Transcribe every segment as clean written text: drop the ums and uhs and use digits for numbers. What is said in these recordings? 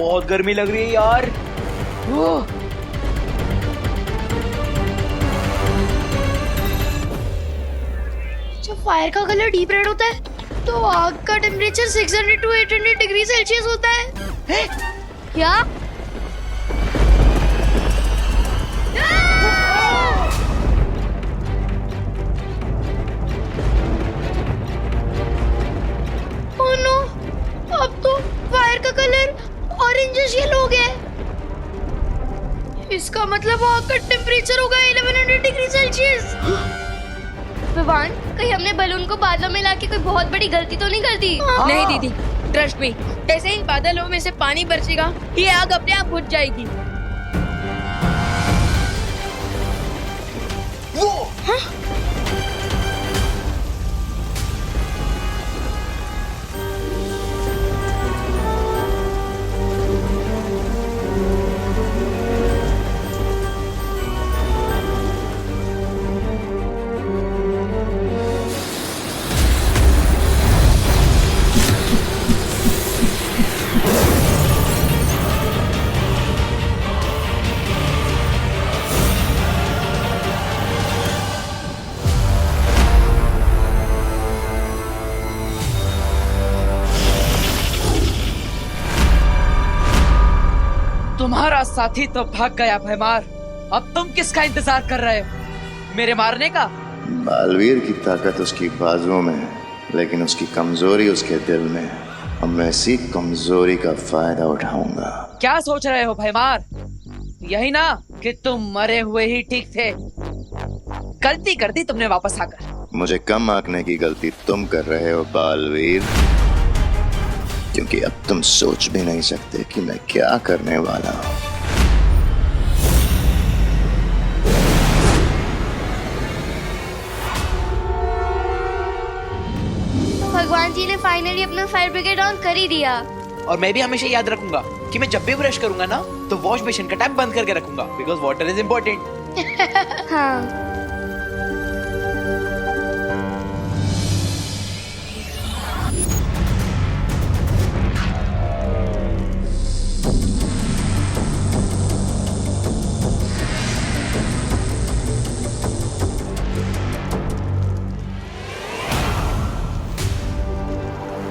बहुत गर्मी लग रही है यार। जब फायर का कलर डीप रेड होता है तो आग का टेम्परेचर 600 to 800 डिग्री सेल्सियस होता है। क्या? ओह नो, अब तो फायर का कलर ऑरेंजिश येलो हो गया है। इसका मतलब आग का टेम्परेचर होगा 1100 डिग्री सेल्सियस। विवान, कहीं हमने बलून को बादलों में लाके कोई बहुत बड़ी गलती तो नहीं कर दी? नहीं दीदी, ट्रस्ट मी, जैसे ही बादलों में से पानी बरसेगा ये आग अपने आप बुझ जाएगी। वो तुम्हारा साथी तो भाग गया भैमार। अब तुम किसका इंतजार कर रहे हो? मेरे मारने का? बालवीर की ताकत उसकी बाजुओं में है, लेकिन उसकी कमजोरी उसके दिल में है। अब मैं इसी कमजोरी का फायदा उठाऊंगा। क्या सोच रहे हो भैमार? यही ना कि तुम मरे हुए ही ठीक थे। गलती कर दी तुमने वापस आकर। मुझे कम आंकने की गलती तुम कर रहे हो बालवीर, क्योंकि अब तुम सोच भी नहीं सकते कि मैं क्या करने वाला हूँ। भगवान जी ने फाइनली अपना फायर ब्रिगेड ऑन कर ही दिया। और मैं भी हमेशा याद रखूंगा कि मैं जब भी ब्रश करूंगा ना तो वॉश बेसिन का टैप बंद करके रखूंगा, बिकॉज वाटर इज इम्पोर्टेंट। हाँ।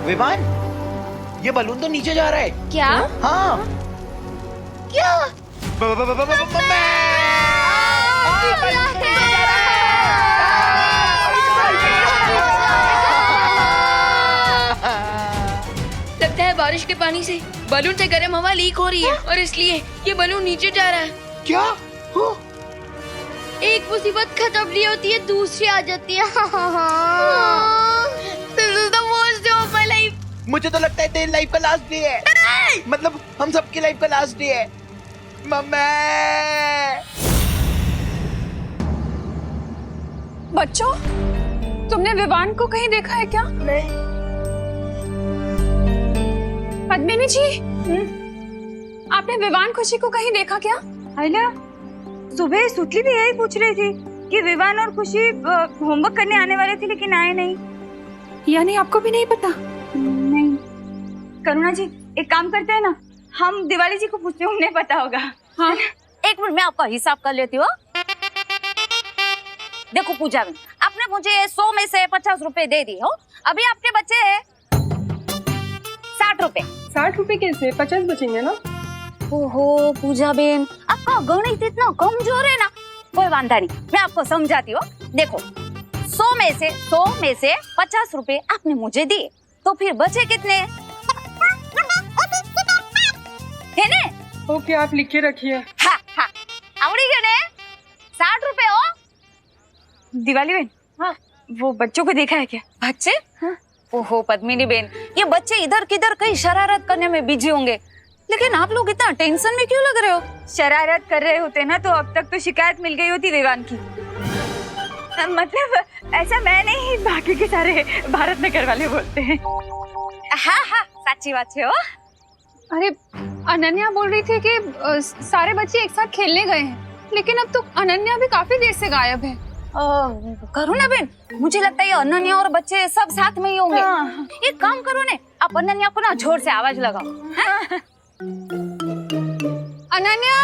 विमान, ये बलून तो नीचे जा रहा है। क्या? हाँ। क्या? लगता है बारिश के पानी से बलून से गर्म हवा लीक हो रही है और इसलिए ये बलून नीचे जा रहा है। क्या? एक मुसीबत खत्म नहीं होती है, दूसरी आ जाती है। This is the worst day of my life. मुझे तो लगता है तेरी लाइफ का लास्ट डे है। मतलब हम सबकी लाइफ का लास्ट डे है। मम्मी। बच्चों, तुमने विवान को कहीं देखा है क्या? नहीं। पद्मिनी जी, आपने विवान खुशी को कहीं देखा क्या? आइला, सुबह सुतली भी यही पूछ रही थी कि विवान और खुशी होमवर्क करने आने वाले थे लेकिन आए नहीं। यानी आपको भी नहीं पता? नहीं। करुणा जी, एक काम करते हैं ना, हम दिवाली जी को पूछते हैं, उन्हें पता होगा। हाँ। एक मिनट में आपका हिसाब कर लेती हूँ। देखो पूजा में आपने मुझे 100 में से 50 रुपए दे दिए हो। अभी आपके बच्चे हैं 60 रुपए। 60 रुपए कैसे? 50 बचेंगे ना? ओहो पूजा बेन, आपका गणित इतना कमजोर है ना। कोई वांधा नहीं, मैं आपको समझाती हूँ। देखो 100 में से 50 रुपए आपने मुझे दिए, तो फिर बचे कितने? है ने? ओके, आप लिख के रखिए। हाँ हाँ, आवड़ी गए ने 60 रुपए हो। दिवाली बहन, हाँ, वो बच्चों को देखा है क्या? बच्चे? हाँ? ओहो पद्मिनी बेन, ये बच्चे इधर किधर कहीं शरारत करने में बिजी होंगे, लेकिन आप लोग इतना टेंशन में क्यों लग रहे हो? शरारत कर रहे होते ना तो अब तक तो शिकायत मिल गई होती विवान की। मतलब ऐसा मैं नहीं, बाकी के सारे भारत नगर वाले बोलते हैं। हाँ हाँ, सच्ची बात है। अरे अनन्या बोल रही थी कि सारे बच्चे एक साथ खेलने गए हैं, लेकिन अब तो अनन्या भी काफी देर से गायब है। करुणा बेन, मुझे लगता है ये अनन्या और बच्चे सब साथ में ही होंगे। एक काम करो ने, आप अनन्या को ना जोर से आवाज लगाओ। हाँ? अनन्या,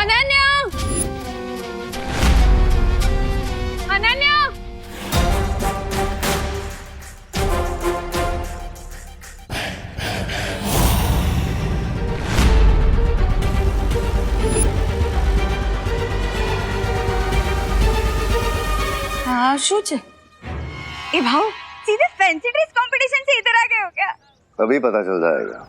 अनन्या, अनन्या। हाँ શું છે એ ભાવ सीधे फैंसी ड्रेस कंपटीशन से इधर आ गए हो क्या? अभी पता चल जाएगा।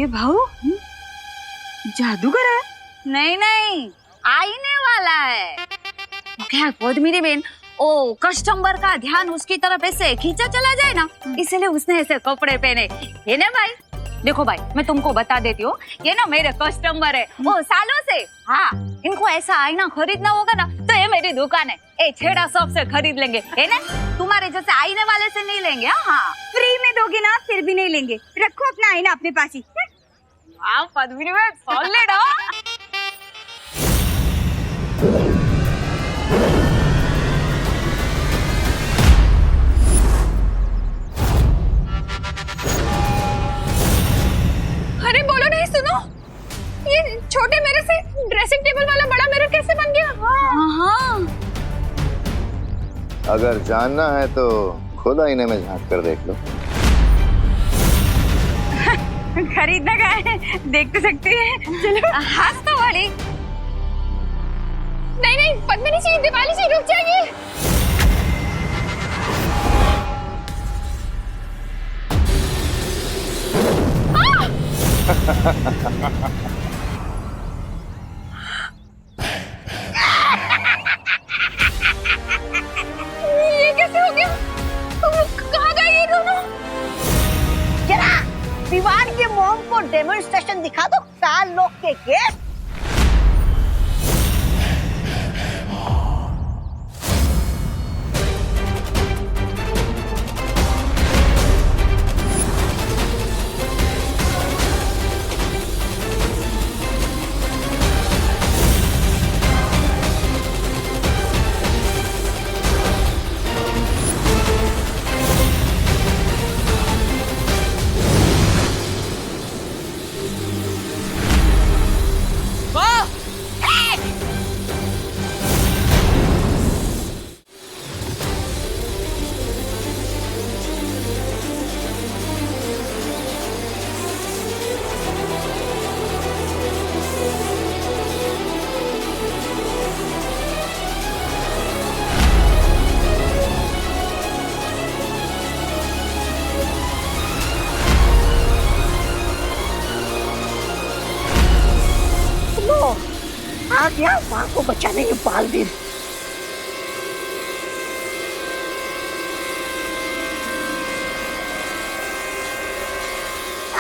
ये भाव जादूगर है? नहीं नहीं, आईने वाला है। क्या पद्मिनी बेन, ओ कस्टमर का ध्यान उसकी तरफ ऐसे खींचा चला जाए ना, इसलिए उसने ऐसे कपड़े पहने। ये ना भाई, देखो भाई मैं तुमको बता देती हूँ, ये ना मेरे कस्टमर है वो सालों से। हाँ, इनको ऐसा आईना खरीदना होगा ना तो ये मेरी दुकान है, ए छेड़ा शॉप से खरीद लेंगे, है ना? तुम्हारे जैसे आईने वाले से नहीं लेंगे। हाँ, फ्री में दोगे ना फिर भी नहीं लेंगे, रखो अपना आईना अपने पास ही। वाह पद्मिनी बेन, सॉलिड हो। अरे बोलो नहीं, सुनो, ये छोटे मिरर से ड्रेसिंग टेबल वाला बड़ा मिरर कैसे बन गया? हाँ, अगर जानना है तो खुद आईने में झांक कर देख लो। खरीदना का है, देख तो सकते हैं। चलो हाथ तो वाली। नहीं नहीं पद्मिनी जी, दिवाली जी रुक जाइए। ये कैसे हो गया? कहाँ गए ये दोनों? जरा विवान के मॉम को डेमोन्स्ट्रेशन दिखा दो, 4 लोग के गेस्ट। आ गया माँ को बचाने के बालवीर।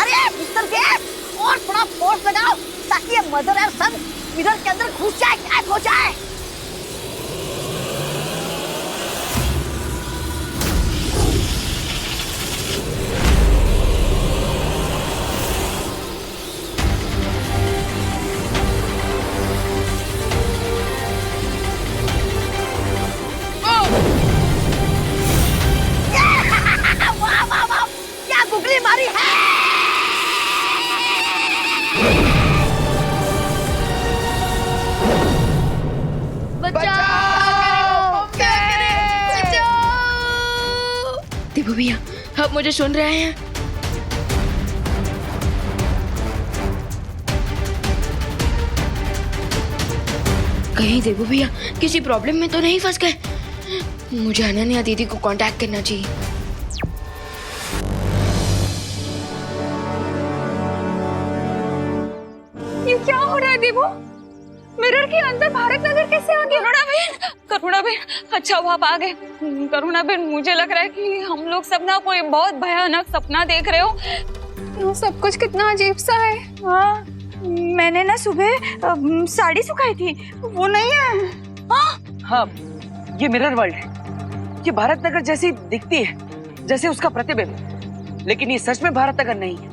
अरे मिस्टर गेट, और थोड़ा फोर्स लगाओ ताकि ये मदर और सन मिरर के अंदर घुस जाए, गायब हो जाए। मारी है। देबू भैया, आप मुझे सुन रहे हैं? कहीं देबू भैया किसी प्रॉब्लम में तो नहीं फंस गए? मुझे अनन्या दीदी को कांटेक्ट करना चाहिए। ये क्या हो रहा है देबू? मिरर के अंदर भारत नगर कैसे आ गया? करुणा बेन, अच्छा हुआ आप आ गए। करुणा बेन, मुझे लग रहा है कि हम लोग सब ना कोई बहुत भयानक सपना देख रहे हो। ये सब कुछ कितना अजीब सा है। हाँ, मैंने ना सुबह साड़ी सुखाई थी, वो नहीं है। हाँ, ये मिरर वर्ल्ड है। ये भारत नगर जैसी दिखती है, जैसे उसका प्रतिबिंब, लेकिन ये सच में भारत नगर नहीं है।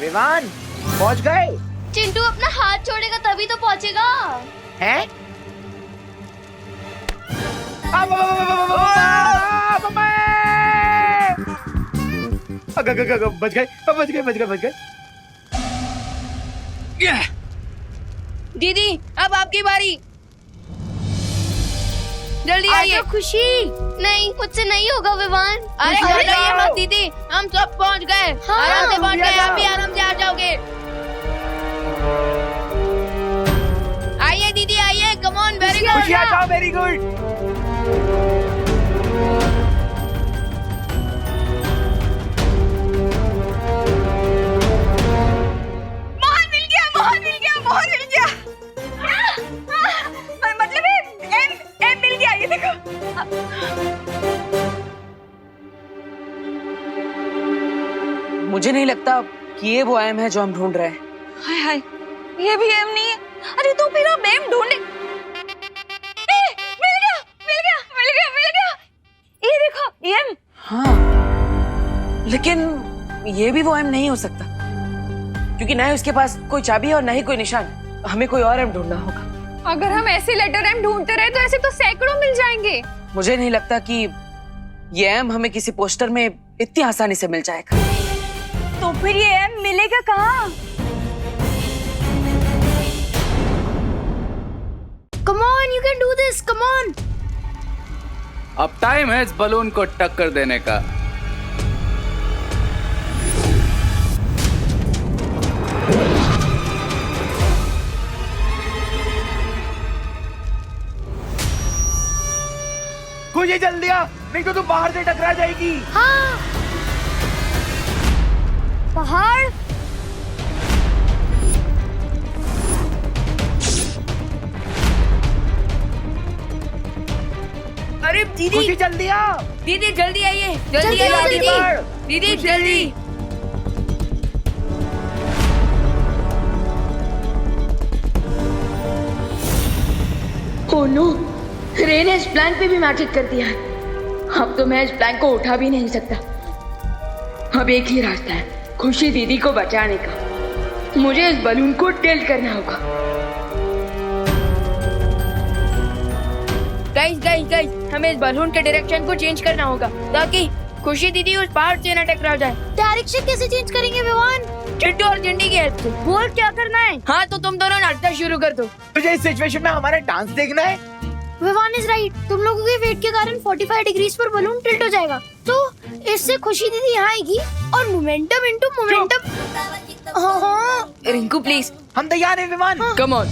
विमान पहुंच गए चिंटू अपना हाथ छोड़ेगा तभी तो पहुंचेगा। हैं? बच गए। दीदी अब आपकी बारी, जल्दी आइए। आजा खुशी। नहीं मुझसे नहीं होगा विमान। अरे घबराइए मत दीदी, हम सब पहुंच गए। हाँ, आराम से पहुंच गए, आप भी आराम से आ जाओगे। आइए दीदी आइए, कम ऑन, वेरी गुड। खुशी आ जाओ, वेरी गुड। मतलब एम मिल गया, ये देखो। मुझे नहीं लगता कि ये वो एम है जो हम ढूंढ रहे हैं। हाय हाय, ये भी एम नहीं है। अरे तो फिर हम एम ढूंढे। मिल गया। ये देखो एम। हाँ, लेकिन ये भी वो एम नहीं हो सकता, क्योंकि ना ही उसके पास कोई चाबी है और ना ही कोई निशान। हमें कोई और एम ढूंढना होगा। अगर हम ऐसे लेटर एम ढूंढते रहे तो ऐसे तो सैकड़ों मिल जाएंगे। मुझे नहीं लगता कि ये एम हमें किसी पोस्टर में इतनी आसानी से मिल जाएगा। तो फिर ये एम मिलेगा कहाँ? Come on, you can do this. Come on. अब टाइम है इस बलून को टक्कर देने का। खुशी जल्दी आ, नहीं तो तू बाहर से टकरा जाएगी। हाँ। पहाड़। अरे दीदी, खुशी जल्दी आ। दीदी जल्दी आइए, जल्दी आइए आओ, दीदी। जल्दी। दीदी जल्दी। ओह नो, रे ने इस प्लान पे भी मैजिक कर दिया है। अब तो मैं इस प्लान को उठा भी नहीं सकता। अब एक ही रास्ता है, खुशी दीदी को बचाने का। मुझे इस बलून को टिल्ट करना होगा। गाइस, हमें इस बलून के डायरेक्शन को चेंज करना होगा ताकि खुशी दीदी उस पहाड़ से न टकरा जाए। डायरेक्शन कैसे चेंज करेंगे विमान? चिट्टू और चिंटी की हेल्प से। बोल क्या करना है? हाँ तो तुम दोनों नाचना शुरू कर दो। तुझे इस सिचुएशन में हमारा डांस देखना है? विमान इज राइट। तुम लोगों के वेट के कारण 45 डिग्रीज पर बलून टिल्ट हो जाएगा, तो इससे खुशी दीदी यहाँ आएगी और मोमेंटम इनटू मोमेंटम। हाँ। रिंकू प्लीज, हम तैयार हैं विमान। Come on.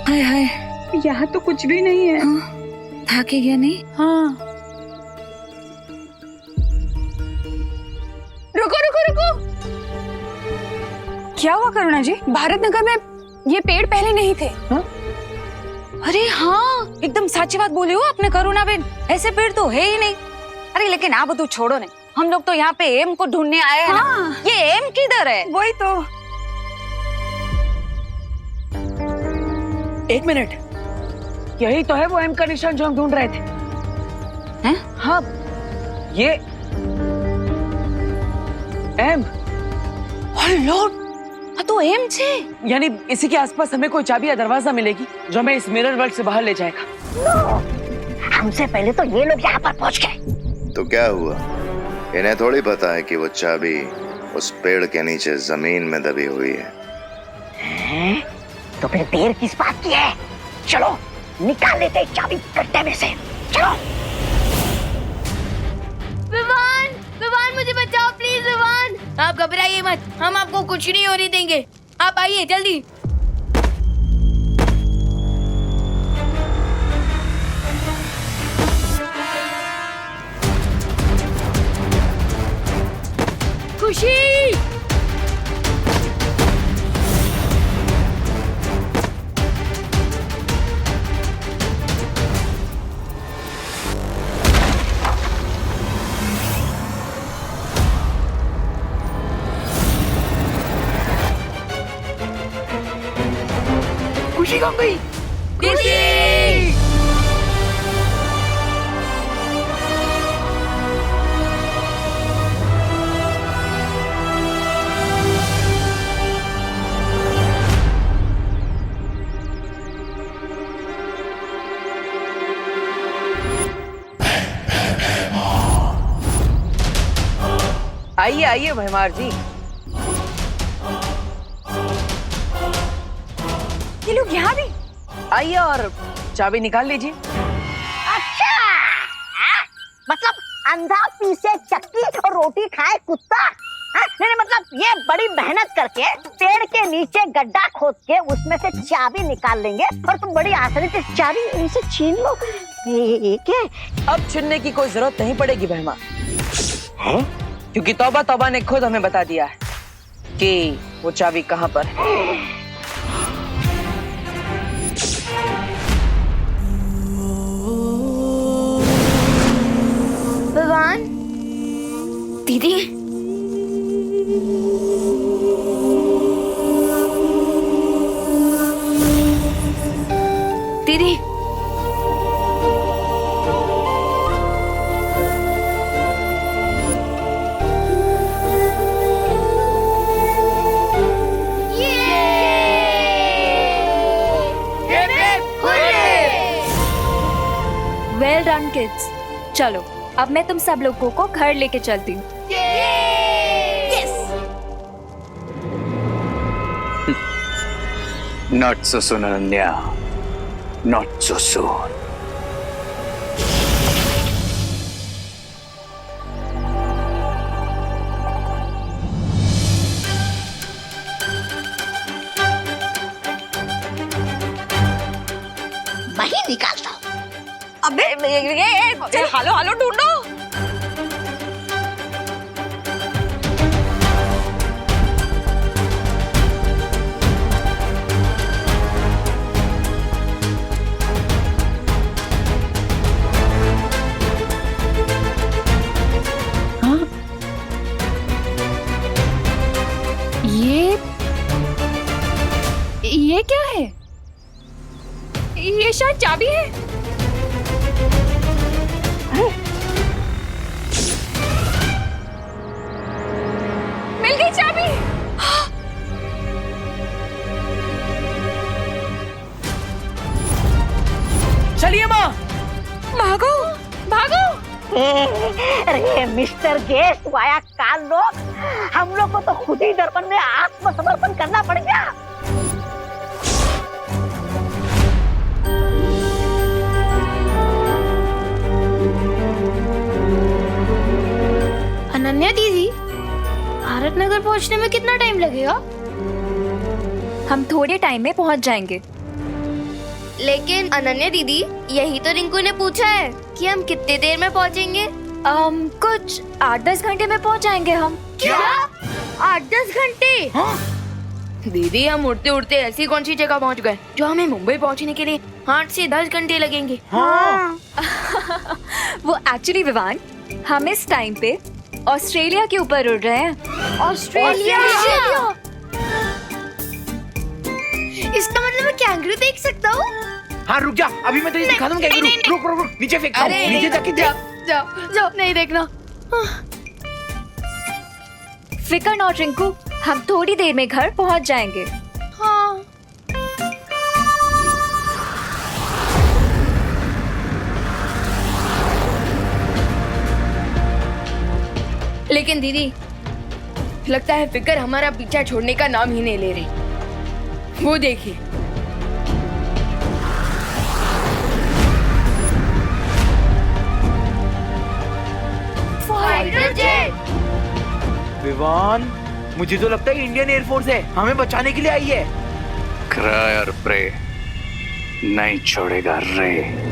हाय हाय, यहाँ तो कुछ भी नहीं है। था कि क्या नहीं? हाँ। रुको। क्या हुआ करुणा जी? भारत नगर में ये पेड़ पहले नहीं थे। हाँ? अरे हाँ, एकदम सच्ची बात बोली हो आपने करुणा बेन। ऐसे पेड़ तो है ही नहीं। अरे लेकिन आप तो छोड़ो ने, हम लोग तो यहाँ पे एम को ढूंढने आए हैं ना। ये एम किधर है? वही तो। एक मिनट, यही तो है वो एम का निशान जो हम ढूंढ रहे थे। हैं? हाँ, ये एम। लॉर्ड, तो एम छे। यानी इसी के आसपास हमें कोई चाबी या दरवाजा मिलेगी जो हमें इस मिरर वर्ल्ड से बाहर ले जाएगा। हमसे पहले तो ये लोग यहाँ पर पहुँच गए। तो क्या हुआ? इन्हें थोड़ी पता है कि वो चाबी उस पेड़ के नीचे जमीन में दबी हुई है। तो फिर देर किस बात की है? चलो निकाल लेते चाबी गड्ढे में से। चलो। विमान मुझे बचाओ प्लीज विमान। आप घबराइए मत, हम आपको कुछ नहीं होने देंगे। आप आइए जल्दी। खुशी। खुशी कहाँ गई? आइए आइए भैमार जी। ये लोग यहाँ भी? आइए और चाबी निकाल लीजिए। अच्छा मतलब अंधा पीसे चक्की और रोटी खाए कुत्ता। नहीं मतलब ये बड़ी मेहनत करके पेड़ के नीचे गड्ढा खोद के उसमें से चाबी निकाल लेंगे और तुम बड़ी आसानी से चाबी इनसे छीन लो। ये अब छीनने की कोई जरूरत नहीं पड़ेगी भैमा, क्योंकि तौबा तौबा ने खुद हमें बता दिया है कि वो चाबी कहाँ पर है। भगवान दीदी दीदी वेल डन किड्स। चलो अब मैं तुम सब लोगों को घर लेके चलती हूँ। Not so soon, Ananya. Not so soon. वही निकालता हूँ। अबे ये हालो हालो ढूंढो। ये क्या है? ये शायद चाबी है। मिल गई चाबी। चलिए माँ, भागो भागो। अरे मिस्टर गेस्ट वाया काल लोग, हम लोग को तो खुद ही दर्पण में आत्मसमर्पण करना पड़ गया। अनन्या दीदी भारत नगर पहुंचने में कितना टाइम लगेगा? हम थोड़े टाइम में पहुंच जाएंगे। लेकिन अनन्या दीदी यही तो रिंकू ने पूछा है कि हम कितने देर में पहुंचेंगे। कुछ 8-10 घंटे में पहुंच जाएंगे हम। क्या 8-10 घंटे? दीदी हम उड़ते उड़ते ऐसी कौन सी जगह पहुंच गए जो हमें मुंबई पहुंचने के लिए 8 से 10 घंटे लगेंगे। वो एक्चुअली विवान, हम इस टाइम पे ऑस्ट्रेलिया के ऊपर उड़ रहे हैं। ऑस्ट्रेलिया? इसका मतलब मैं कैंगरू देख सकता हूँ? हाँ रुक जा, अभी मैं तुझे दिखा दूंगा कैंगरू। रुक रुक रुक, नीचे फेंकता हूँ, नीचे जाके देख। जाओ नहीं देखना। फिकर नॉट रिंकू, हम थोड़ी देर में घर पहुंच जाएंगे। हाँ। लेकिन दीदी लगता है फिकर हमारा पीछा छोड़ने का नाम ही नहीं ले रही। वो देखिए। Fighter jet. विवान, मुझे तो लगता है इंडियन एयरफोर्स है, हमें बचाने के लिए आई है। क्राई और प्रे नहीं छोड़ेगा रे।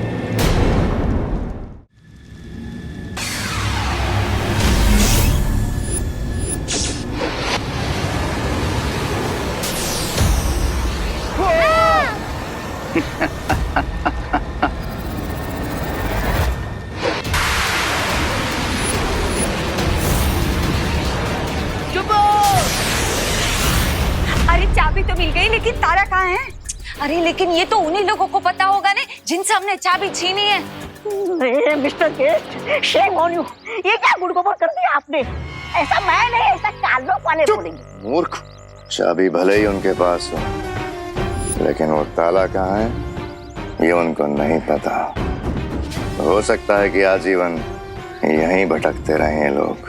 अरे चाबी तो मिल गई, लेकिन तारा कहाँ है? अरे लेकिन ये तो उन्हीं लोगों को पता होगा ना जिनसे हमने चाबी छीनी है। अरे mister guest, shame on you, ये क्या गुड़गोबर कर दिया आपने? ऐसा मैं नहीं, ऐसा कालों वाले बोलेंगे। मूर्ख, चाबी भले ही उनके पास हो, लेकिन वो ताला कहाँ है ये उनको नहीं पता। हो सकता है कि आजीवन यहीं भटकते रहे ये लोग।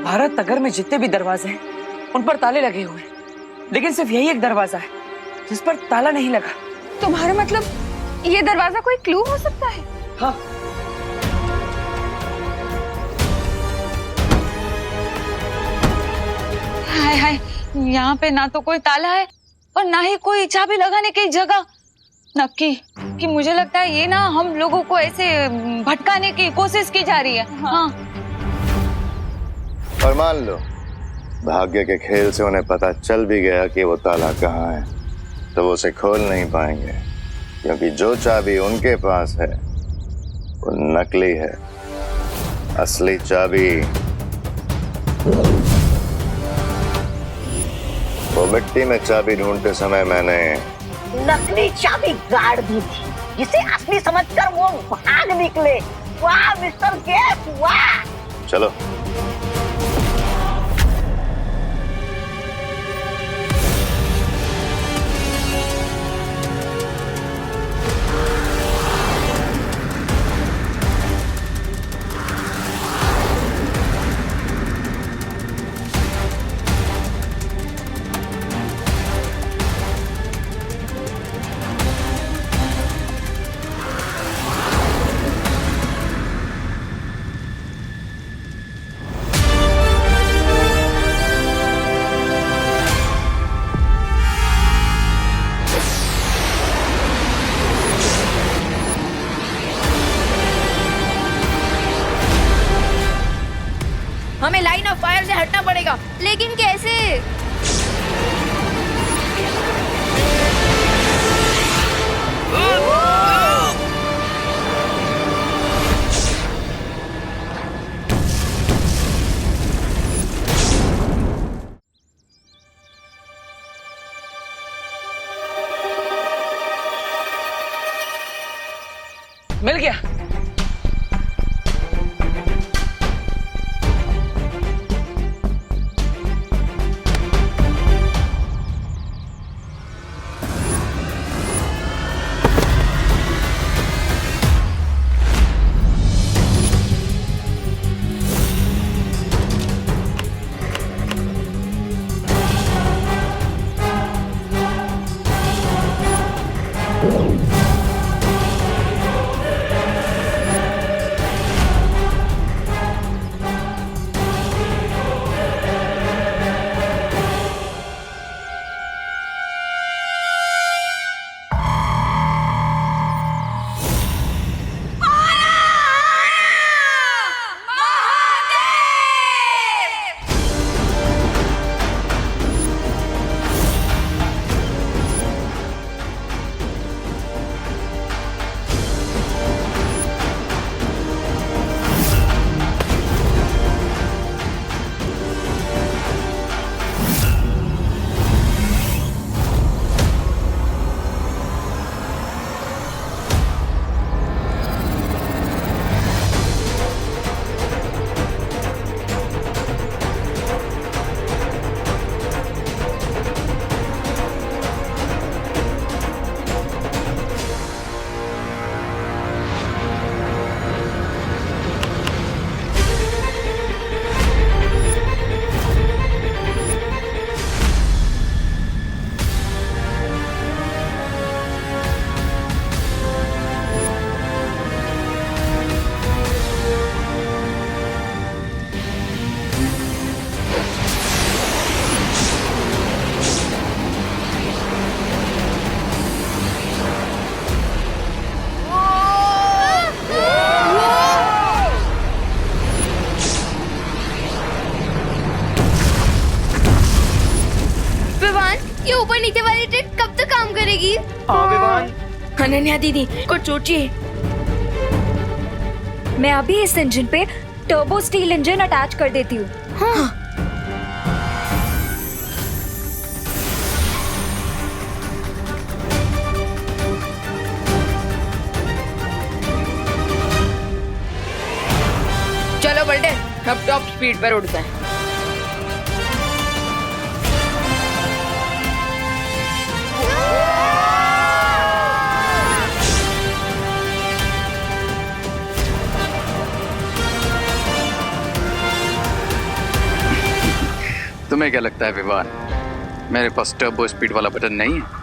भारत नगर में जितने भी दरवाजे हैं उन पर ताले लगे हुए हैं, लेकिन सिर्फ यही एक दरवाजा है जिस पर ताला नहीं लगा। तुम्हारा मतलब ये दरवाजा कोई क्लू हो सकता है? हाँ। हाय हाय, यहाँ पे ना तो कोई ताला है और ना ही कोई चाबी लगाने की जगह। नक्की कि मुझे लगता है ये ना हम लोगों को ऐसे भटकाने की कोशिश की जा रही है। हाँ। और मान लो भाग्य के खेल से उन्हें पता चल भी गया कि वो ताला कहाँ है, तो वो उसे खोल नहीं पाएंगे, क्योंकि जो चाबी उनके पास है वो नकली है। असली चाबी वो मिट्टी में चाबी ढूंढते समय मैंने नकली चाबी गाड़ दी थी, जिसे असली समझकर वो भाग निकले। वाह मिस्टर गेस्ट, वाह। चलो हमें लाइन ऑफ फायर से हटना पड़ेगा। लेकिन कैसे? मिल गया। ये ऊपर नीचे वाली ट्रिक कब तक काम करेगी? हाँ विवान। अनन्या दीदी कुछ सोचिए। मैं अभी इस इंजन पे टर्बो स्टील इंजन अटैच कर देती हूँ। हाँ। चलो बल्टे, अब टॉप स्पीड पर उड़ते हैं। तुम्हें क्या लगता है विवान, मेरे पास टर्बो स्पीड वाला बटन नहीं है?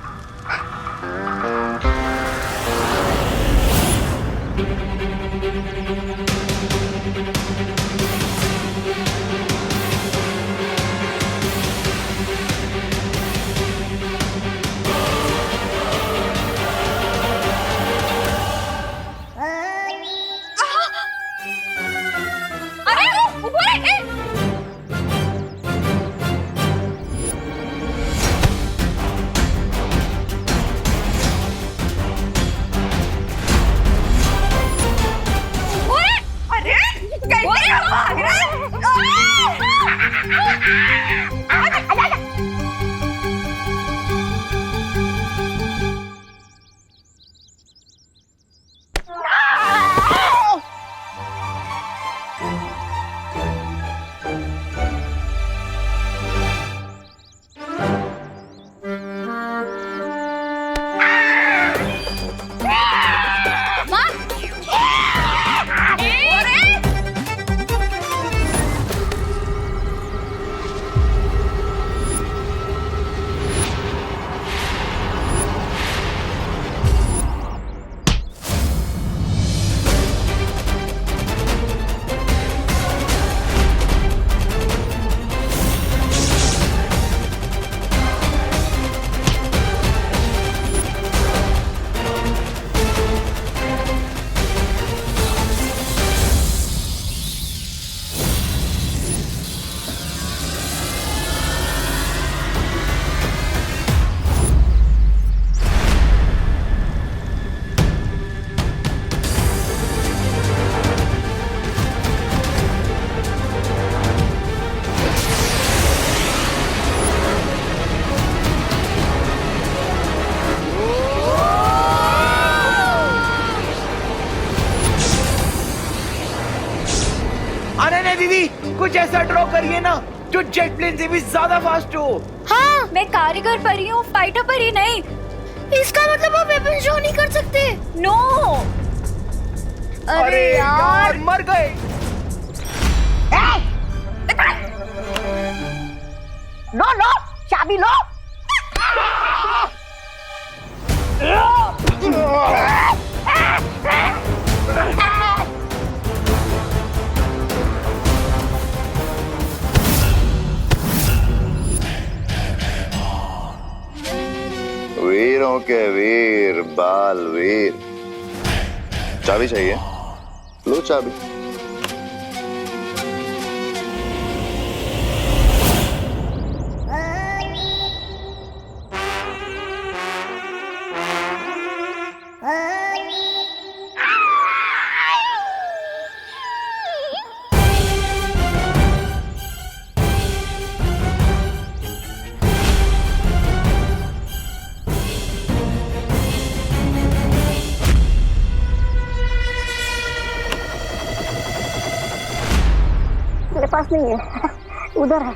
दीदी कुछ ऐसा ड्रॉ करिए ना जो जेट प्लेन से भी ज्यादा फास्ट हो। हाँ, मैं कारीगर परी हूँ, फाइटर परी नहीं। इसका मतलब आप वेपन शो नहीं कर सकते? नो। अरे यार मर गए। लो लो चाबी लो। वीरों के वीर बालवीर। चाबी चाहिए? लो चाबी। मेरे पास नहीं है, उधर है।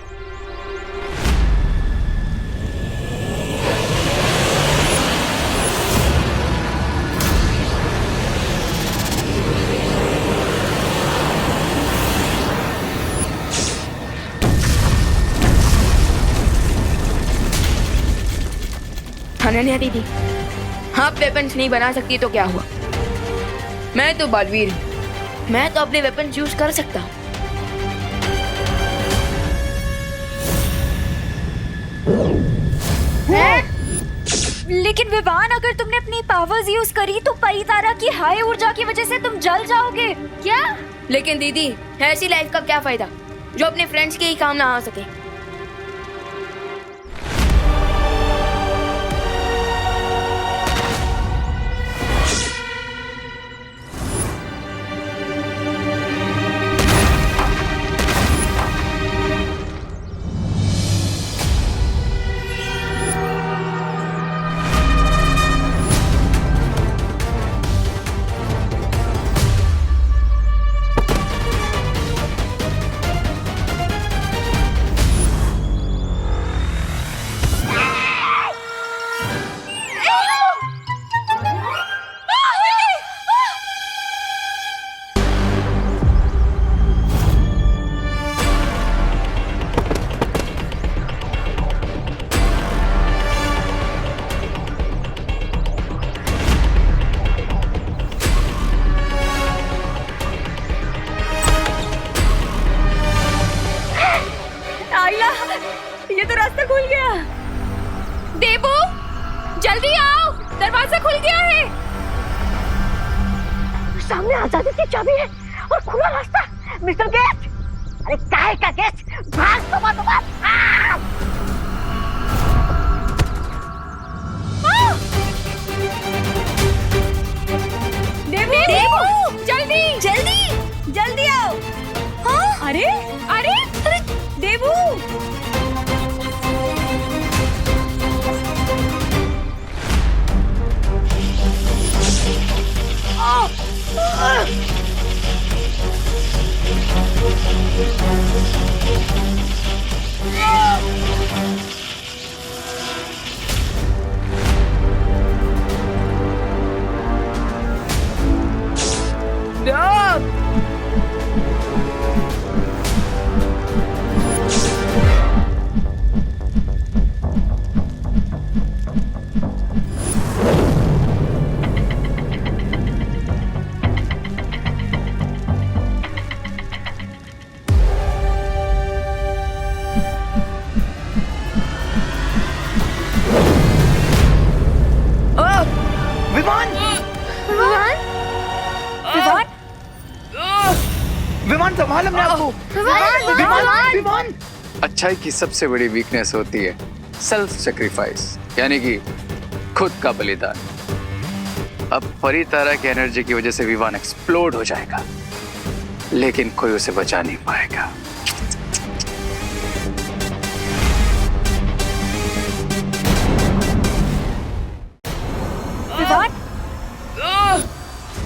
अनन्या दीदी, आप वेपन्स नहीं बना सकती तो क्या हुआ? मैं तो बालवीर हूँ, मैं तो अपने वेपन्स यूज कर सकता हूँ। लेकिन विवान, अगर तुमने अपनी पावर्स यूज करी तो परितारा की हाई ऊर्जा की वजह से तुम जल जाओगे। क्या? लेकिन दीदी, ऐसी लाइफ का क्या फायदा जो अपने फ्रेंड्स के ही काम ना आ सके? ये तो रास्ता खुल गया। देबू जल्दी आओ, दरवाजा खुल गया है। सामने आजादी की चाबी है और खुला रास्ता। मिस्टर गेस्ट, अरे काहे का गेस्ट, भाग तोबा तोबा, भाग। देबू जल्दी जल्दी जल्दी आओ। हाँ? अरे अरे अरे देबू विमान विमान विवान विमान संभाल अपने आप को। विमान विमान विमान अच्छाई की सबसे बड़ी वीकनेस होती है सेल्फ सेक्रीफाइस, यानी कि खुद का बलिदान। अब परितारा की एनर्जी की वजह से विमान एक्सप्लोड हो जाएगा, लेकिन कोई उसे बचा नहीं पाएगा।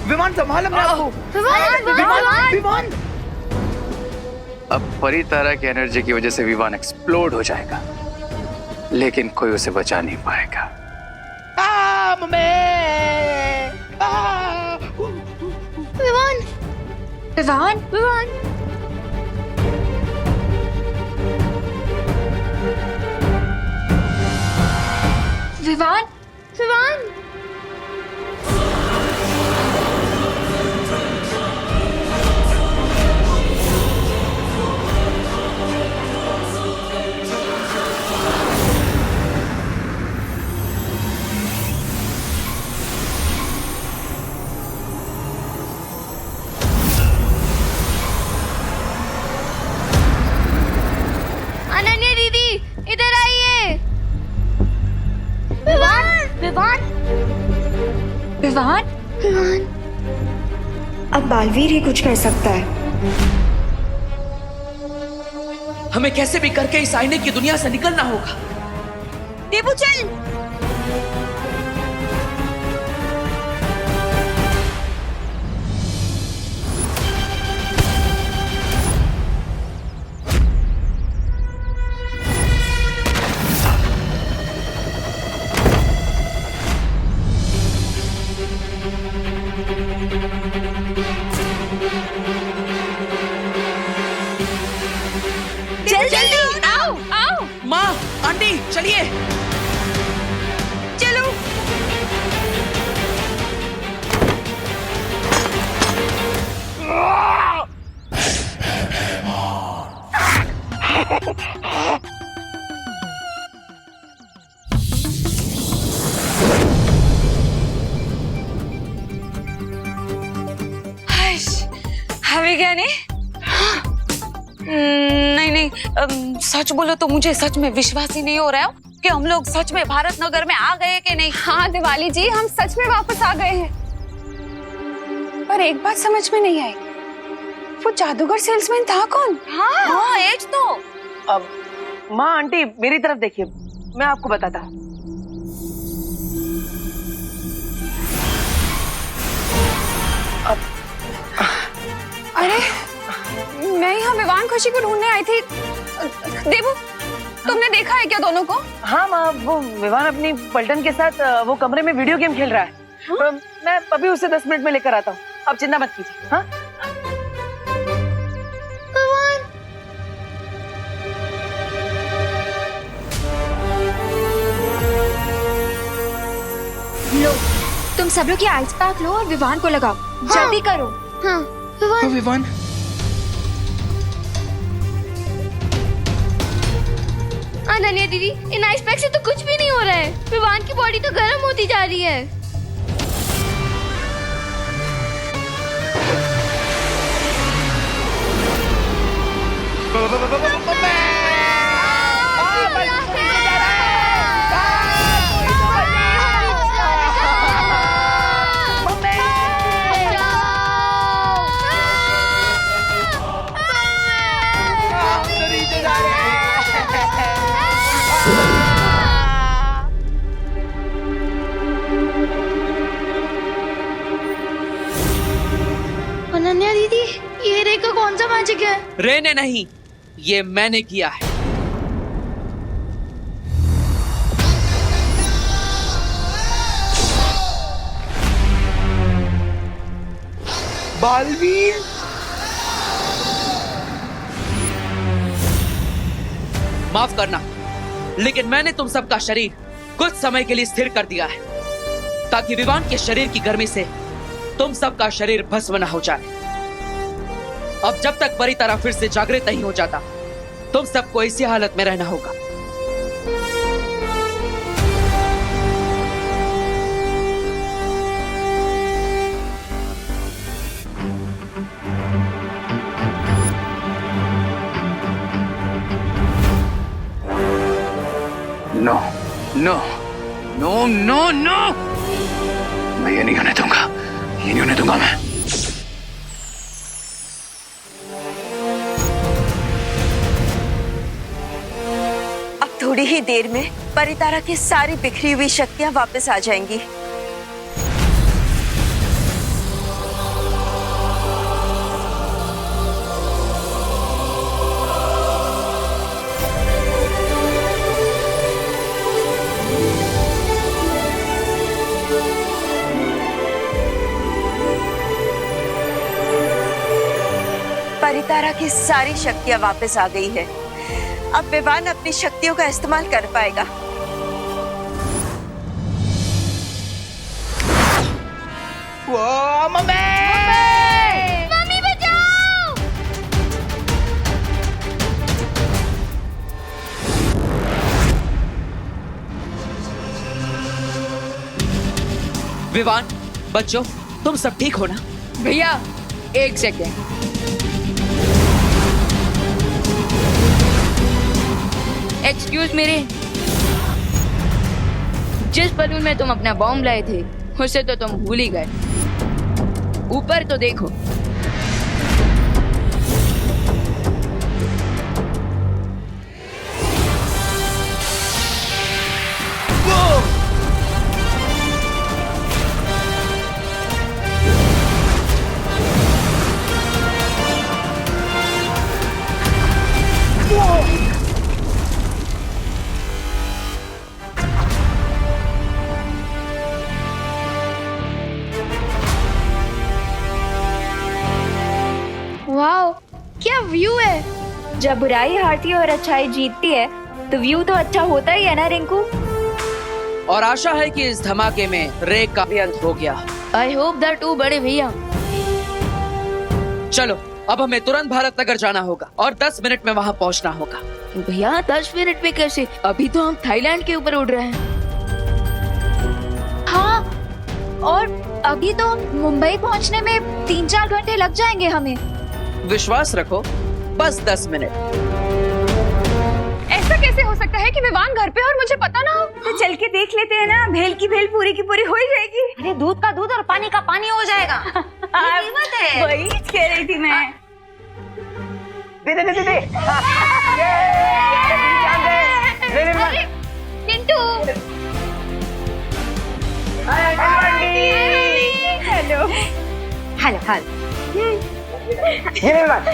विमान संभाल अपने आप को। विमान विमान अब परितारा की एनर्जी की वजह से विमान एक्सप्लोड हो जाएगा, लेकिन कोई उसे बचा नहीं पाएगा। विमान विवान विमान विवान विमान अनन्या दीदी इधर आइए। विमान विमान विवान विमान अब बालवीर ही कुछ कर सकता है। हमें कैसे भी करके इस आईने की दुनिया से निकलना होगा। देबू चल। जल्दी आओ आओ। माँ, आंटी, चलिए। चलो। हमें क्या नहीं? नहीं, सच बोलो तो मुझे सच में विश्वास ही नहीं हो रहा है कि हम लोग सच में भारत नगर में आ गए कि नहीं। हाँ दिवाली जी, हम सच में वापस आ गए हैं। पर एक बात समझ में नहीं आई, वो जादूगर सेल्समैन था कौन? हाँ एज तो। अब माँ, आंटी, मेरी तरफ देखिए, मैं आपको बताता हूँ। अरे मैं यहाँ विवान खुशी को ढूंढने आई थी। देबू, तुमने देखा है क्या दोनों को? हाँ माँ, वो विवान अपनी पलटन के साथ वो कमरे में वीडियो गेम खेल रहा है। हाँ? मैं अभी उसे 10 मिनट में लेकर आता हूँ, आप चिंता मत कीजिए। हाँ? लो, तुम सब लोग ये आइस पैक लो और विवान को लगाओ। जल्दी करो। हाँ विवान विवान अनन्या दीदी, इन आइस पैक से तो कुछ भी नहीं हो रहा है। विवान की बॉडी तो गर्म होती जा रही है। अनन्या दीदी, ये रे का कौन सा मैजिक है? रे ने नहीं, ये मैंने किया है। बालवीर, माफ करना, लेकिन मैंने तुम सबका शरीर कुछ समय के लिए स्थिर कर दिया है, ताकि विवान के शरीर की गर्मी से तुम सबका शरीर भस्म न हो जाए। अब जब तक परी तरह फिर से जागृत नहीं हो जाता, तुम सबको इसी हालत में रहना होगा। No no no no no, मैं ये नहीं होने दूंगा, ये नहीं होने दूंगा मैं। अब थोड़ी ही देर में परितारा की सारी बिखरी हुई शक्तियां वापस आ जाएंगी। परितारा की सारी शक्तियां वापस आ गई है। अब विवान अपनी शक्तियों का इस्तेमाल कर पाएगा। वो मम्मी! मम्मी बचाओ! विवान, बच्चों, तुम सब ठीक हो ना? भैया एक सेकेंड। एक्सक्यूज मेरे, जिस बलून में तुम अपना बॉम्ब लाए थे उसे तो तुम भूल ही गए। ऊपर तो देखो। वाओ, क्या व्यू है। जब बुराई हारती है और अच्छाई जीतती है तो व्यू तो अच्छा होता ही है ना रिंकू। और आशा है कि इस धमाके में रेक का भी अंत हो गया। आई होप दैट टू बड़े भैया। चलो, अब हमें तुरंत भारत नगर जाना होगा और 10 मिनट में वहाँ पहुँचना होगा। भैया 10 मिनट में कैसे? अभी तो हम थाईलैंड के ऊपर उड़ रहे हैं। हाँ, और अभी तो मुंबई पहुंचने में 3-4 घंटे लग जाएंगे हमें। विश्वास रखो, बस 10 मिनट। ऐसा कैसे हो सकता है कि विवान घर पे और मुझे पता ना हो? तो चल के देख लेते हैं ना, भेल की भेल पूरी की पूरी हो ही जाएगी। अरे दूध का दूध और पानी का पानी हो जाएगा। ये कीमत है। वही कह रही थी मैं। दे। चिंटू, हेलो। हाल हाल। ये ले बात।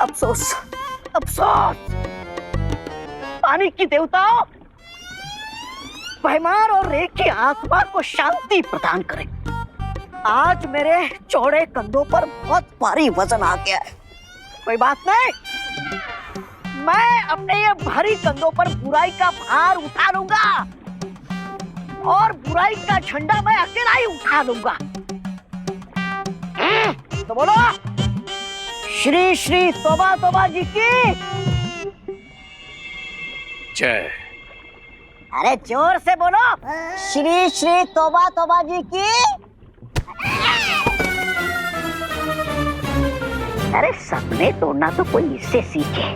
अफसोस, अफसोस। पानी की देवताओं, भैमार और रेक की आत्मा को शांति प्रदान करें। आज मेरे चौड़े कंधों पर बहुत भारी वजन आ गया है। कोई बात नहीं, अपने ये भारी कंधों पर बुराई का भार उठा लूंगा और बुराई का झंडा मैं अकेला ही उठा लूंगा। तो बोलो, श्री श्री तोबा तोबा जी की जय। अरे जोर से बोलो, श्री श्री तोबा तोबा जी की। अरे सपने तोड़ना तो कोई इससे सीखे।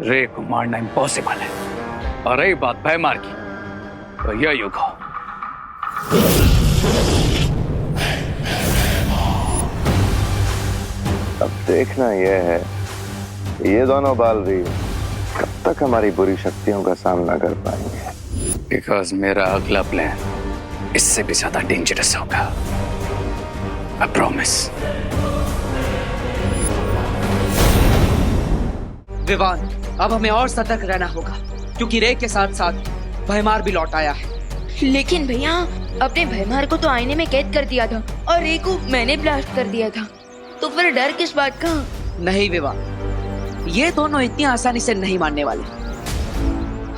रे को मारना इम्पॉसिबल है, और रही बात भयमार की तो यह युग हो। अब देखना यह है ये दोनों बालवीर कब तक हमारी बुरी शक्तियों का सामना कर पाएंगे। बिकॉज मेरा अगला प्लान इससे भी ज्यादा डेंजरस होगा। I promise. विवान, अब हमें और सतर्क रहना होगा क्योंकि रे के साथ साथ भयमार भी लौट आया है। लेकिन भैया, अपने भयमार को तो आईने में कैद कर दिया था और रे को मैंने ब्लास्ट कर दिया था, तो फिर डर किस बात का? नहीं विवान, ये दोनों इतनी आसानी से नहीं मानने वाले।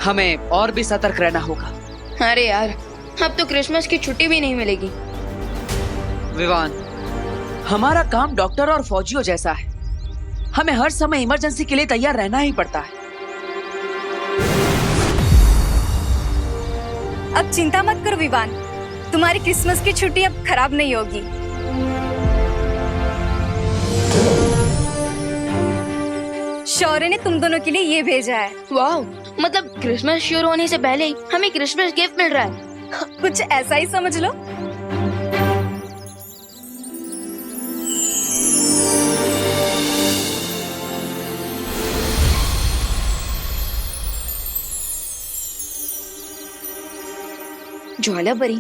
हमें और भी सतर्क रहना होगा। अरे यार, अब तो क्रिसमस की छुट्टी भी नहीं मिलेगी। विवान, हमारा काम डॉक्टर और फौजियों जैसा है, हमें हर समय इमरजेंसी के लिए तैयार रहना ही पड़ता है। अब चिंता मत करो विवान, तुम्हारी क्रिसमस की छुट्टी अब खराब नहीं होगी। शौर्य ने तुम दोनों के लिए ये भेजा है। वाह, मतलब क्रिसमस शुरू होने से पहले ही हमें क्रिसमस गिफ्ट मिल रहा है। कुछ ऐसा ही समझ लो। ज्वाला परी,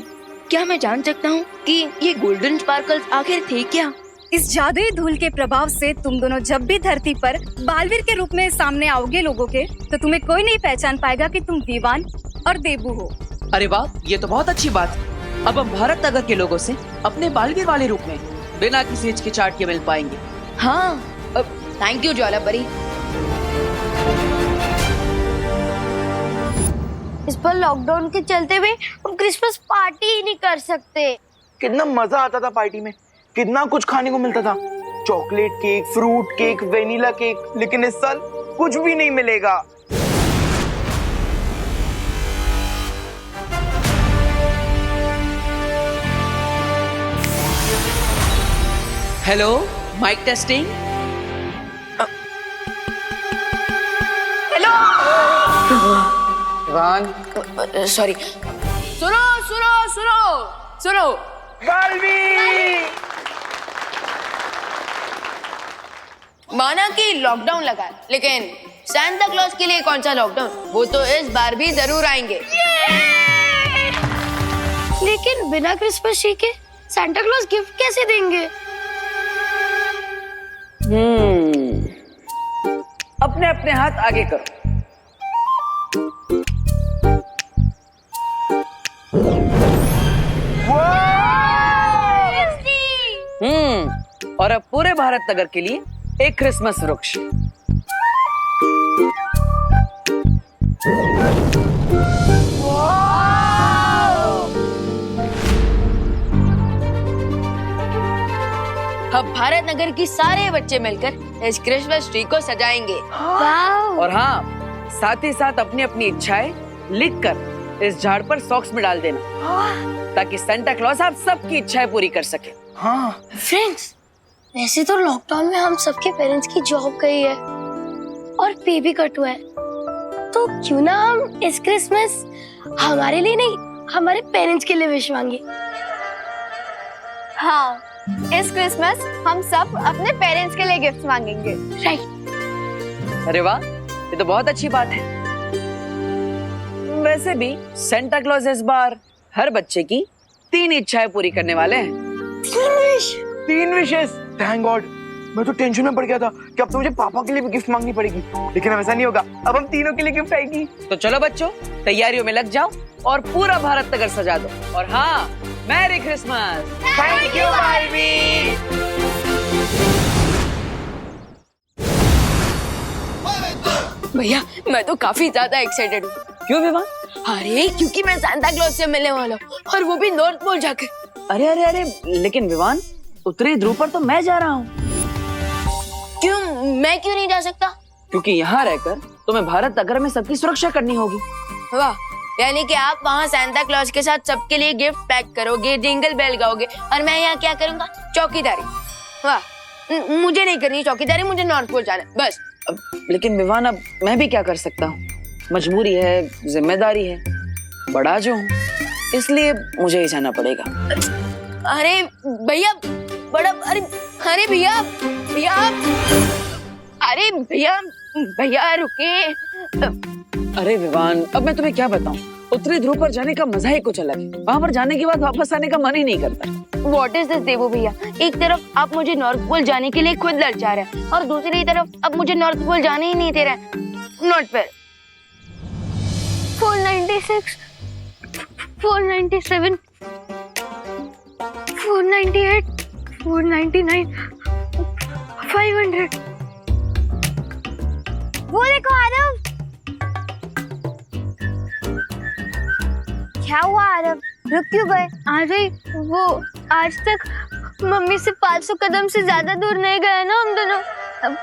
क्या मैं जान सकता हूँ कि ये गोल्डन स्पार्कल्स आखिर थे क्या? इस जादुई धूल के प्रभाव से तुम दोनों जब भी धरती पर बालवीर के रूप में सामने आओगे लोगों के, तो तुम्हें कोई नहीं पहचान पाएगा कि तुम विवान और देबू हो। अरे वाह, ये तो बहुत अच्छी बात है। अब हम भारत नगर के लोगों से अपने बालवीर वाले रूप में बिना किसी हिचकिचाहट के मिल पाएंगे। हाँ, थैंक यू ज्वाला परी। इस पर लॉकडाउन के चलते हुए हम क्रिसमस पार्टी ही नहीं कर सकते। कितना मजा आता था पार्टी में, कितना कुछ खाने को मिलता था। Chocolate cake, fruit cake, vanilla cake. लेकिन इस साल कुछ भी नहीं मिलेगा। Hello, mic testing. Hello. Sorry. सुनो सुनो सुनो सुनो, माना कि लॉकडाउन लगा है, लेकिन सांता क्लॉज के लिए कौन सा लॉकडाउन? वो तो इस बार भी जरूर आएंगे। लेकिन बिना क्रिसमस ट्री के सांता क्लॉज गिफ्ट कैसे देंगे? अपने अपने हाथ आगे करो। और अब पूरे भारत नगर के लिए एक क्रिसमस वृक्ष। अब भारत नगर की सारे बच्चे मिलकर इस क्रिसमस ट्री को सजाएंगे। और हाँ, साथ ही साथ अपनी अपनी इच्छाएं लिखकर इस झाड़ पर सॉक्स में डाल देना, ताकि सांता क्लॉज आप सबकी इच्छाएं पूरी कर सके। हाँ फ्रेंड्स, वैसे तो लॉकडाउन में हम सबके पेरेंट्स की जॉब गई है और पे भी कट हुआ है, तो क्यों ना हम इस क्रिसमस हमारे लिए नहीं, हमारे पेरेंट्स के लिए विश मांगे। हाँ, इस क्रिसमस हम सब अपने पेरेंट्स के लिए गिफ्ट मांगेंगे। राइट। अरे वाह, ये तो बहुत अच्छी बात है। वैसे भी सांता क्लॉज इस बार हर बच्चे की 3 इच्छाएं पूरी करने वाले हैं। 3 विशेस। Thank God. मैं तो टेंशन में पड़ गया था कि अब तो मुझे पापा के लिए भी गिफ्ट मांगनी पड़ेगी, लेकिन अब ऐसा नहीं होगा। अब हम तीनों के लिए गिफ्ट आएगी। तो चलो बच्चों, तैयारियों में लग जाओ और पूरा भारत नगर सजा दो। और हाँ, merry Christmas. Thank you Baalveer. भैया मैं तो काफी ज्यादा एक्साइटेड हूँ। क्यों विवान? अरे क्योंकि मैं सांता क्लॉज से मिलने वाला हूँ और वो भी नॉर्थ पोल जाकर। अरे अरे अरे, लेकिन विवान उत्तरी ध्रुव पर तो मैं जा रहा हूँ। क्यों, मैं क्यों नहीं जा सकता? क्योंकि यहाँ रहकर तुम्हें भारत नगर में सबकी सुरक्षा करनी होगी। वाह, यानी कि आप वहाँ सांता क्लॉज के साथ सबके लिए गिफ्ट पैक करोगे, जिंगल बेल गाओगे और मैं यहाँ क्या करूँगा? चौकीदारी। वाह, मुझे नहीं करनी चौकीदारी, मुझे नॉर्थ पोल जाना है बस। लेकिन विवान अब मैं भी क्या कर सकता हूँ, मजबूरी है, जिम्मेदारी है, बड़ा जो हूँ इसलिए मुझे ही जाना पड़ेगा। अरे भैया बड़ा, अरे अरे भैया भैया, अरे भैया भैया रुके। अरे विवान, अब मैं तुम्हें क्या बताऊं, उत्तरी ध्रुव पर जाने का मजा ही कुछ अलग है। वहाँ पर जाने के बाद वापस आने का मन ही नहीं करता। What is this देवो भैया? एक तरफ आप मुझे नॉर्थ पोल जाने के लिए खुद ललचा रहे हैं और दूसरी तरफ आप मुझे नॉर्थ पोल जाने ही नहीं दे रहे हैं। Not fair. 496, 497, 498, 499, 500। वो देखो आरव। क्या हुआ आरव, रुक क्यों गए? अरे वो आज तक मम्मी से 500 कदम से ज्यादा दूर नहीं गए ना हम दोनों, अब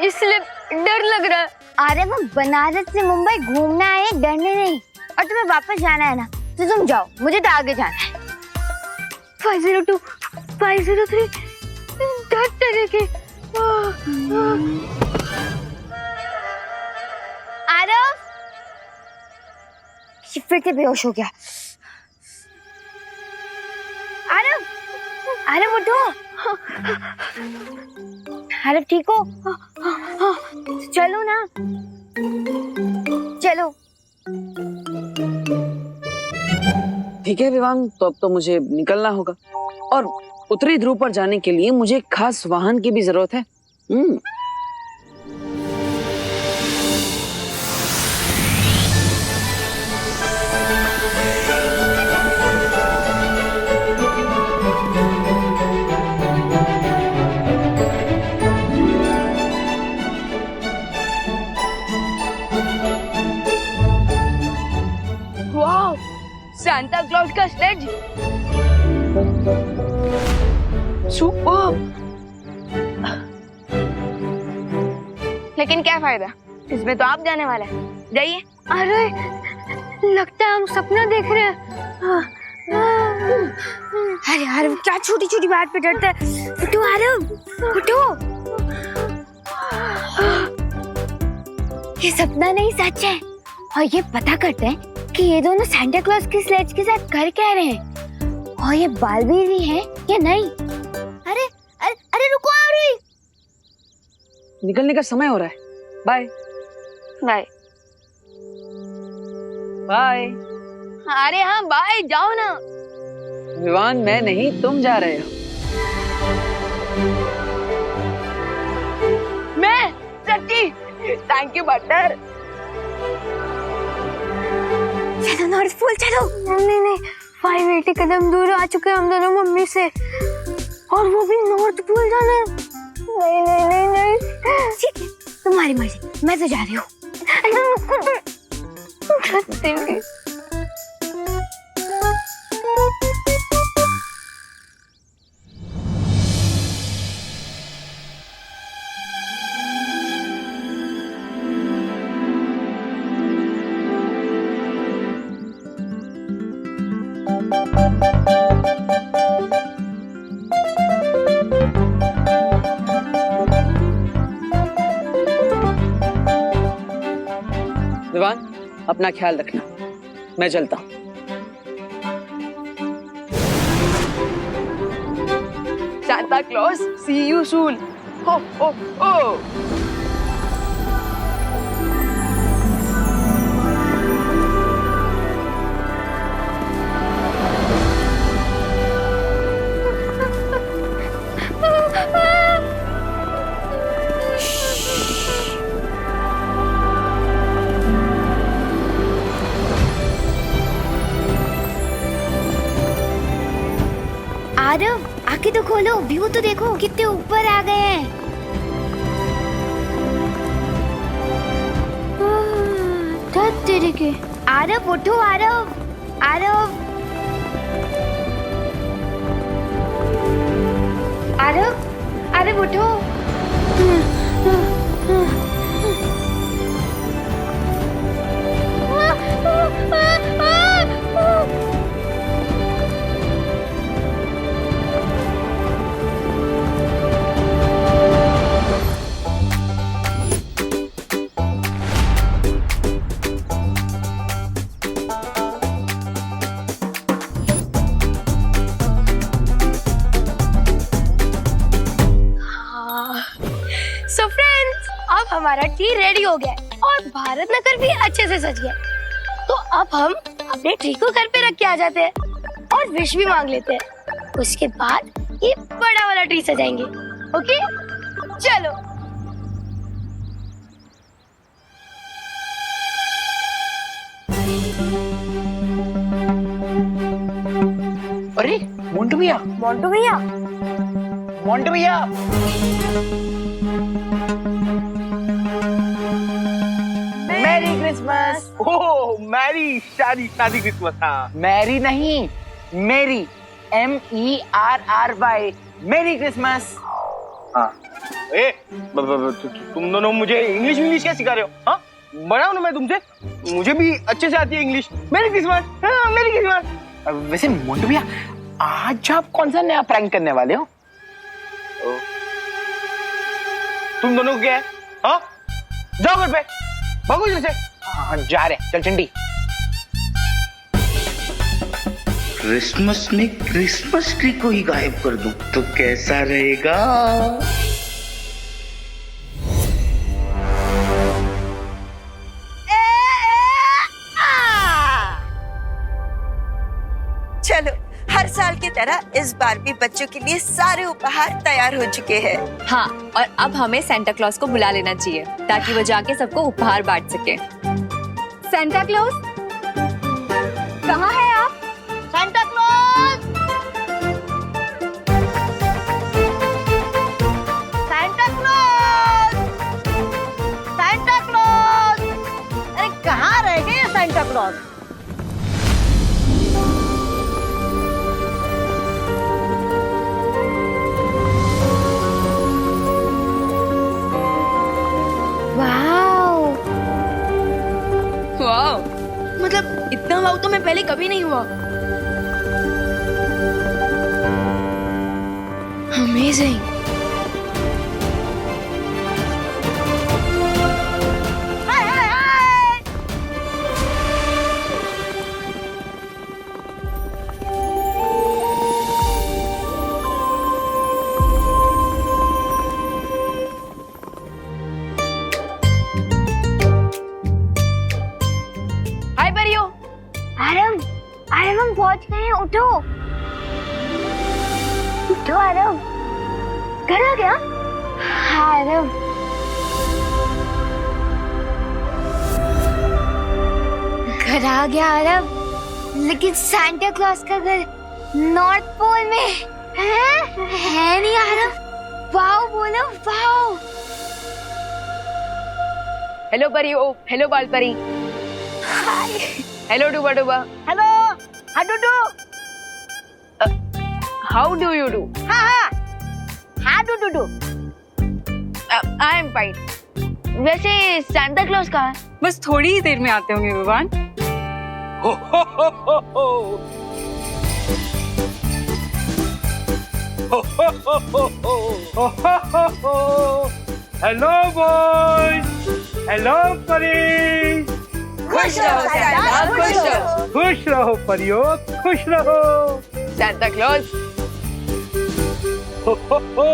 इसलिए डर लग रहा है। अरे वो बनारस से मुंबई घूमना है, डरने नहीं। और तुम्हें वापस जाना है ना, तो तुम जाओ, मुझे तो आगे जाना है। 502, 503, डर तरीके। आरव फिर से बेहोश हो गया। आरव, आरव उठो। आरव ठीक हो? चलो ना, चलो। ठीक है विवान, तो अब तो मुझे निकलना होगा और उत्तरी ध्रुव पर जाने के लिए मुझे एक खास वाहन की भी जरूरत है। वाह, सांता क्लॉज का स्लेज। सुपर। लेकिन क्या फायदा, इसमें तो आप जाने वाले हैं। जाइए। अरे लगता है हम सपना देख रहे हैं। अरे आरव क्या छोटी छोटी बात पे डरता है? उठो आरव, उठो। ये सपना नहीं सच है। और ये पता करते हैं कि ये दोनों सांता क्लॉज की स्लेज के साथ कर क्या रहे हैं, और ये बालवीर भी है या नहीं। अरे अरे अरे रुको, आ रही। निकलने का समय हो रहा है। Bye bye bye. अरे हाँ बाय, जाओ ना। विवान मैं नहीं, तुम जा रहे हो। मैं सच्ची, थैंक यू बटर। चलो नॉर्थ पोल चलो। नहीं, 580 कदम दूर आ चुके हैं हम दोनों मम्मी से, और वो भी नॉर्थ पोल जाना है। नहीं। ठीक है, तुम्हारी मर्जी, मैं तो जा रही हूँ। विवान अपना ख्याल रखना, मैं चलता हूँ। Santa Claus, see you soon. Ho ho हो। आरव आंखें तो खोलो, व्यू तो देखो कितने ऊपर आ गए हैं। तेरे के आरव उठो आरव आरव आरव आरव उठो सो फ्रेंड्स, अब हमारा ट्री रेडी हो गया है और भारत नगर भी अच्छे से सज गया। तो अब हम अपने ट्री को घर पे रख के आ जाते हैं और विश भी मांग लेते हैं। उसके बाद ये बड़ा वाला ट्री सजाएंगे। ओके, चलो। अरे मोंटू भैया, मोंटू भैया, मोंटू भैया, मैरी क्रिसमस। ओह, मैरी शादी शादी क्रिसमस। हाँ, मैरी नहीं, मेरी, MERRY, मैरी क्रिसमस। हाँ, तुम दोनों मुझे इंग्लिश क्या सिखा रहे हो? हाँ, बड़ा हूं ना मैं तुमसे, मुझे भी अच्छे से आती है इंग्लिश। Merry Christmas. हाँ, मैरी क्रिसमस। वैसे मोंटू भैया, आज आप कौन सा नया प्रैंक करने वाले हो? तुम दोनों को क्या है? हाँ, जाओ घर पे, भागो इधर से। हाँ, जा रहे, चल चंडी। क्रिसमस में क्रिसमस ट्री को ही गायब कर दूं तो कैसा रहेगा? चलो, हर साल की तरह इस बार भी बच्चों के लिए सारे उपहार तैयार हो चुके हैं। हाँ, और अब हमें सेंटा क्लॉज को बुला लेना चाहिए ताकि वो जाके सबको उपहार बांट सके। सेंटा क्लॉज, कहाँ है आप? Santa Claus, Santa Claus, Santa Claus. अरे कहाँ रह गए सेंटा क्लॉज? वाओ, मतलब इतना वाव तो मैं पहले कभी नहीं हुआ। अमेजिंग। हाय परियो। आरव, आरव हम पहुंच गए हैं, उठो उठो आरव। घर आ गया? हाँ आरव। घर आ गया आरव, लेकिन सांता क्लॉज का घर नॉर्थ पोल में है नहीं आरव। वाओ बोलो, वाओ। हेलो परियो, हेलो बाल परी। हेलो डूबा डूबा। Hello, how do do? How do you do? हाँ, how do do? I am fine. वैसे सांता क्लॉज कहाँ है? बस थोड़ी ही देर में आते होंगे विवान। हेलो बॉयज, हेलो परी। खुश रहो सांता, खुश रहो। खुश रहो परियो, खुश रहो। Santa Claus. हो हो हो।